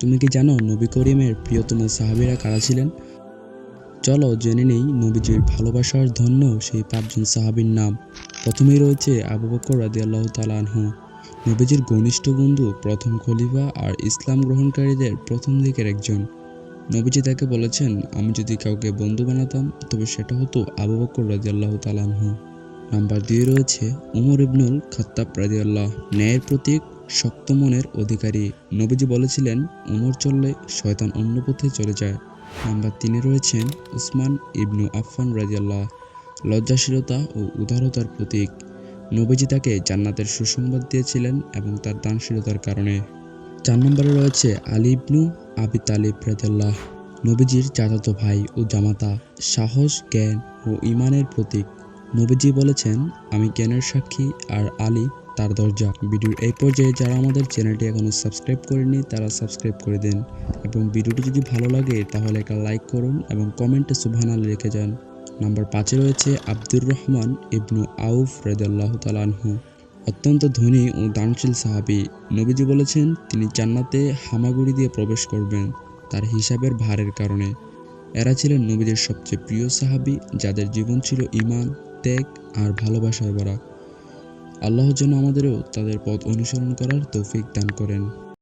তুমি কি জানো নবী করিমের প্রিয়তম সাহাবীরা কারা ছিলেন? চলো জেনে নেই নবীজির ভালোবাসার ধন্য সেই ৫ জন সাহাবীর নাম। প্রথমেই রয়েছে আবু বকর রাদিয়াল্লাহু তাআলা আনহু, নবীজির ঘনিষ্ঠ বন্ধু, প্রথম খলিফা আর ইসলাম গ্রহণকারীদের প্রথম দিকের একজন। নবীজি তাকে বলেছেন, আমি যদি কাউকে বন্ধু বানাতাম তবে সেটা হতো আবু বকর রাদিয়াল্লাহু তাআলা আনহু। নাম্বার ২ রয়েছে উমর ইবনুল খাত্তাব রাদিয়াল্লাহ, ন্যায়ের প্রতীক, শক্ত মনের অধিকারী। নবীজি বলেছিলেন, উমর চললে শয়তান অন্য পথে চলে যায়। নাম্বার ৩ রয়েছেন উসমান ইবনু আফফান রাদিয়াল্লাহ, লজ্জাশীলতা ও উদারতার প্রতীক। নবীজি তাকে জান্নাতের সুসংবাদ দিয়েছিলেন এবং তার দানশীলতার কারণে। ৪ নম্বরে রয়েছে আলী ইবনু আবি তালিব রাদিয়াল্লাহ, নবীজির চাচাতো ভাই ও জামাতা, সাহস, জ্ঞান ও ঈমানের প্রতীক। নবীজি বলেছেন, আমি জ্ঞানের সাক্ষী আর আলী তার দরজা। ভিডিওর এই পর্যায়ে যারা আমাদের চ্যানেলটি এখনও সাবস্ক্রাইব করেনি তারা সাবস্ক্রাইব করে দেন এবং ভিডিওটি যদি ভালো লাগে তাহলে একটা লাইক করুন এবং কমেন্টে সুবহানাল্লাহ লিখে যান। নাম্বার ৫-এ রয়েছে আব্দুর রহমান ইবনু আউফ রাদিয়াল্লাহু তাআলা আনহু, অত্যন্ত ধনী ও দানশীল সাহাবী। নবীজি বলেছেন, তিনি জান্নাতে হামাগুড়ি দিয়ে প্রবেশ করবেন তার হিসাবের ভারের কারণে। এরা ছিলেন নবীজির সবচেয়ে প্রিয় সাহাবী, যাদের জীবন ছিল ঈমান, ত্যাগ আর ভালোবাসায় ভরা। আল্লাহ যেন আমাদেরও তাদের পথ অনুসরণ করার তৌফিক দান করেন।